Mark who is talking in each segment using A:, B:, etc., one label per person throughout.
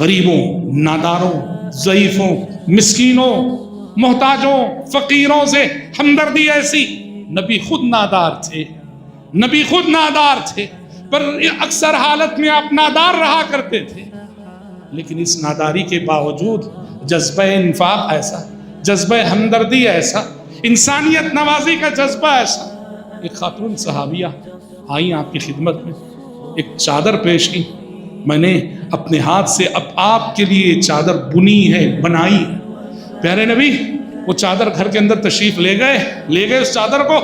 A: غریبوں، ناداروں، ضعیفوں، مسکینوں، محتاجوں، فقیروں سے ہمدردی ایسی. نبی خود نادار تھے، نبی خود نادار تھے، پر اکثر حالت میں آپ نادار رہا کرتے تھے، لیکن اس ناداری کے باوجود جذبہ انفاق ایسا، جذبہ ہمدردی ایسا، انسانیت نوازی کا جذبہ ایسا. ایک خاتون صحابیہ آئیں آپ کی خدمت میں، ایک چادر پیش کی. میں نے اپنے ہاتھ سے اب آپ کے لیے چادر بنی ہے، بنائی ہے. پیارے نبی وہ چادر گھر کے اندر تشریف لے گئے اس چادر کو،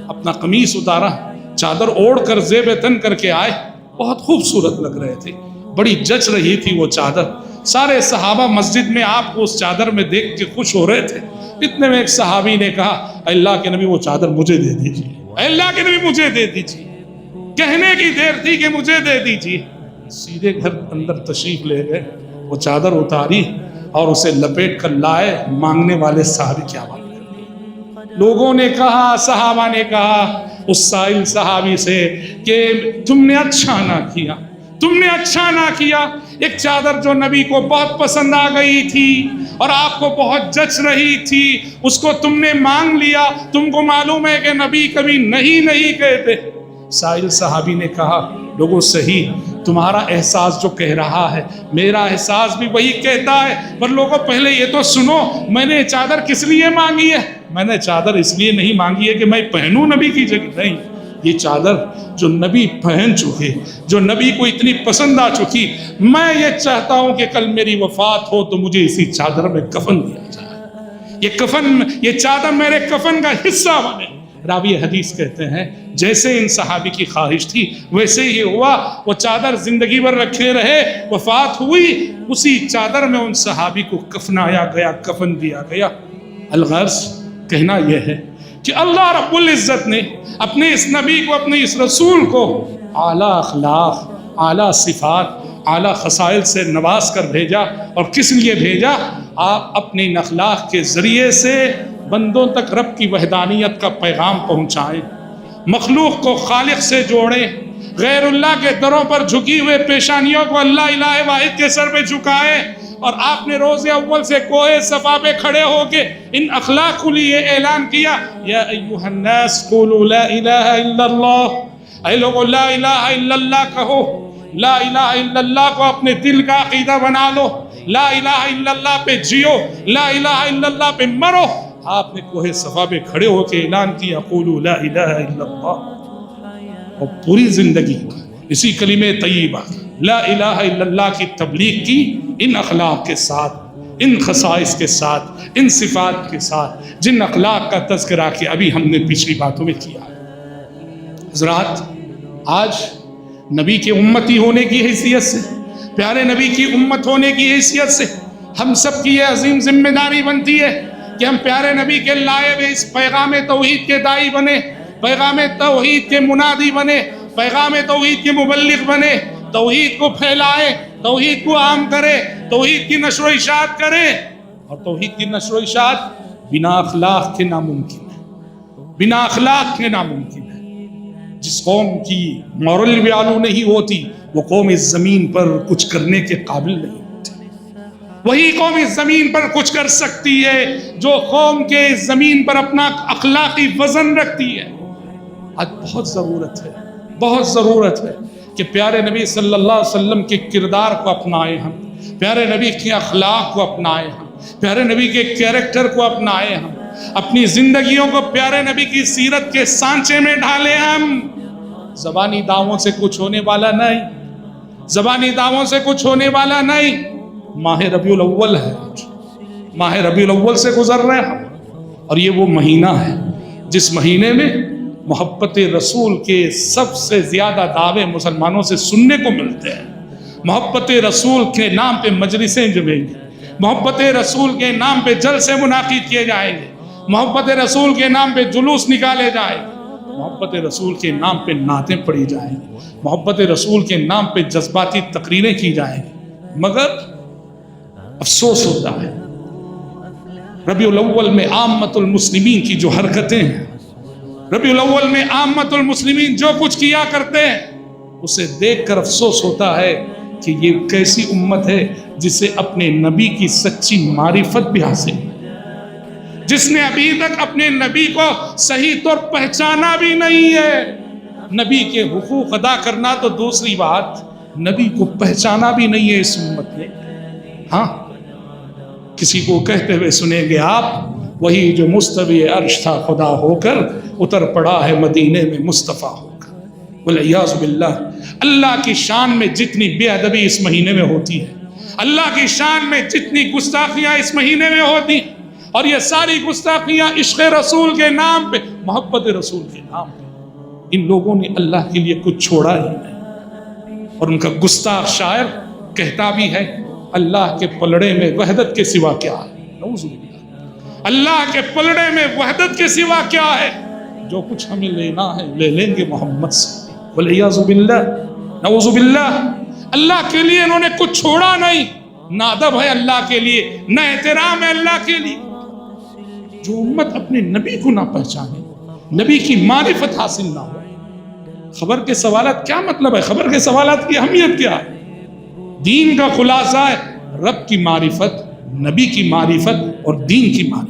A: اپنا قمیص اتارا، چادر اوڑھ کر زیب تن کر کے آئے. بہت خوبصورت لگ رہے تھے، بڑی جچ رہی تھی وہ چادر. سارے صحابہ مسجد میں آپ کو اس چادر میں دیکھ کے خوش ہو رہے تھے. اتنے میں ایک صحابی نے کہا اللہ کے نبی وہ چادر مجھے دے دیجیے، اللہ کے نبی مجھے دے دیجیے. کہنے کی دیر تھی کہ مجھے دے دیجیے. سیدھے گھر اندر تشریف لے گئے، وہ چادر اتاری اور اسے لپیٹ کر لائے. مانگنے والے صحابی کیا بات کرتے، لوگوں نے کہا، صحابہ نے کہا اس سائل صحابی سے کہ تم نے اچھا نہ کیا، تم نے اچھا نہ کیا. ایک چادر جو نبی کو بہت پسند آ گئی تھی اور آپ کو بہت جچ رہی تھی، اس کو تم نے مانگ لیا. تم کو معلوم ہے کہ نبی کبھی نہیں کہتے. سائل صحابی نے کہا لوگوں صحیح، تمہارا احساس جو کہہ رہا ہے میرا احساس بھی وہی کہتا ہے، پر لوگوں پہلے یہ تو سنو، میں نے چادر کس لیے مانگی ہے؟ میں نے چادر اس لیے نہیں مانگی ہے کہ میں پہنوں نبی کی جگہ، نہیں. یہ چادر جو نبی پہن چکے، جو نبی کو اتنی پسند آ چکی، میں یہ چاہتا ہوں کہ کل میری وفات ہو تو مجھے اسی چادر میں کفن دیا جائے، یہ چادر میرے کفن کا حصہ بنے. راوی حدیث کہتے ہیں جیسے ان صحابی کی خواہش تھی ویسے ہی ہوا. وہ چادر زندگی بھر رکھے رہے، وفات ہوئی، اسی چادر میں ان صحابی کو کفنایا گیا، کفن دیا گیا. الغرض کہنا یہ ہے کہ اللہ رب العزت نے اپنے اس نبی کو، اپنے اس رسول کو اعلیٰ اخلاق، اعلیٰ صفات، اعلیٰ خصائل سے نواز کر بھیجا. اور کس لیے بھیجا؟ آپ اپنے ان اخلاق کے ذریعے سے بندوں تک رب کی وحدانیت کا پیغام پہنچائیں، مخلوق کو خالق سے جوڑیں، غیر اللہ کے دروں پر جھکی ہوئے پیشانیوں کو اللہ الہ واحد کے سر پہ جھکائیں. اور آپ نے روز اول سے کوہ صفا پہ کھڑے ہو کے ان اخلاق کو لیے اعلان کیا، یا ایھا الناس قولوا لا الہ الا اللہ. اے لوگو لا الہ الا اللہ کہو، لا الہ الا اللہ کو اپنے دل کا عقیدہ بنا لو، لا الہ الا اللہ پہ جیو، لا الہ الا اللہ پہ مرو. آپ نے کوہ صفا پہ کھڑے ہو کے اعلان کیا قولوا لا الہ الا اللہ، اور پوری زندگی اسی کلمہ طیبہ لا الہ الا اللہ کی تبلیغ کی، ان اخلاق کے ساتھ، ان خصائص کے ساتھ، ان صفات کے ساتھ، جن اخلاق کا تذکرہ کہ ابھی ہم نے پچھلی باتوں میں کیا ہے. حضرات آج نبی کے امتی ہونے کی حیثیت سے، پیارے نبی کی امت ہونے کی حیثیت سے ہم سب کی یہ عظیم ذمہ داری بنتی ہے کہ ہم پیارے نبی کے لائے ہوئے اس پیغام توحید کے داعی بنے، پیغام توحید کے منادی بنے، پیغام توحید کے مبلغ بنے، توحید کو پھیلائے، توحید کو عام کرے، توحید کی نشر و اشاعت کرے. اور توحید کی نشر و اشاعت بنا اخلاق کے ناممکن ہے، بنا اخلاق کے ناممکن ہے. جس قوم کی مورل ویلیو نہیں ہوتی وہ قوم اس زمین پر کچھ کرنے کے قابل نہیں ہوتی. وہی قوم اس زمین پر کچھ کر سکتی ہے جو قوم کے اس زمین پر اپنا اخلاقی وزن رکھتی ہے. آج بہت ضرورت ہے کہ پیارے نبی صلی اللہ علیہ وسلم کے کردار کو اپنائیں، ہم پیارے نبی کے اخلاق کو اپنائیں، ہم پیارے نبی کے کیریکٹر کو اپنائیں، ہم اپنی زندگیوں کو پیارے نبی کی سیرت کے سانچے میں ڈھالیں. ہم زبانی دعووں سے کچھ ہونے والا نہیں، زبانی دعووں سے کچھ ہونے والا نہیں. ماہ ربیع الاول ہے، ماہ ربیع الاول سے گزر رہے ہیں ہم، اور یہ وہ مہینہ ہے جس مہینے میں محبت رسول کے سب سے زیادہ دعوے مسلمانوں سے سننے کو ملتے ہیں. محبت رسول کے نام پہ مجلسیں جمیں گی، محبت رسول کے نام پہ جلسے منعقد کیے جائیں گے، محبت رسول کے نام پہ جلوس نکالے جائیں گے، محبت رسول کے نام پہ نعتیں پڑھی جائیں گی، محبت رسول کے نام پہ جذباتی تقریریں کی جائیں گی. مگر افسوس ہوتا ہے ربیع الاول میں عامت المسلمین کی جو حرکتیں ہیں، ربیع الاول میں عامت المسلمین جو کچھ کیا کرتے ہیں، اسے دیکھ کر افسوس ہوتا ہے کہ یہ کیسی امت ہے جسے اپنے نبی کی سچی معرفت بھی حاصل ہے، جس نے ابھی تک اپنے نبی کو صحیح طور پہچانا بھی نہیں ہے۔ نبی کے حقوق ادا کرنا تو دوسری بات، نبی کو پہچانا بھی نہیں ہے اس امت نے۔ ہاں، کسی کو کہتے ہوئے سنیں گے آپ، وہی جو مستوی عرش تھا خدا ہو کر، اتر پڑا ہے مدینے میں مصطفیٰ ہو کر۔ والعیاذ باللہ، اللہ کی شان میں جتنی بے ادبی اس مہینے میں ہوتی ہے، اللہ کی شان میں جتنی گستاخیاں اس مہینے میں ہوتی ہیں، اور یہ ساری گستاخیاں عشق رسول کے نام پہ، محبت رسول کے نام پہ، ان لوگوں نے اللہ کے لیے کچھ چھوڑا ہی نہیں۔ اور ان کا گستاخ شاعر کہتا بھی ہے، اللہ کے پلڑے میں وحدت کے سوا کیا ہے؟ نعوذ باللہ، اللہ کے پلڑے میں وحدت کے سوا کیا ہے؟ جو کچھ ہمیں لینا ہے لے لیں گے محمد سے۔ والعیاذ باللہ، نعوذ باللہ، اللہ کے لیے انہوں نے کچھ چھوڑا نہیں، نہ ادب ہے اللہ کے لیے، نہ احترام ہے اللہ کے لیے۔ جو امت اپنے نبی کو نہ پہچانے، نبی کی معرفت حاصل نہ ہو، خبر کے سوالات کیا مطلب ہے؟ خبر کے سوالات کی اہمیت کیا ہے؟ دین کا خلاصہ ہے رب کی معرفت، نبی کی معرفت اور دین کی معرفت۔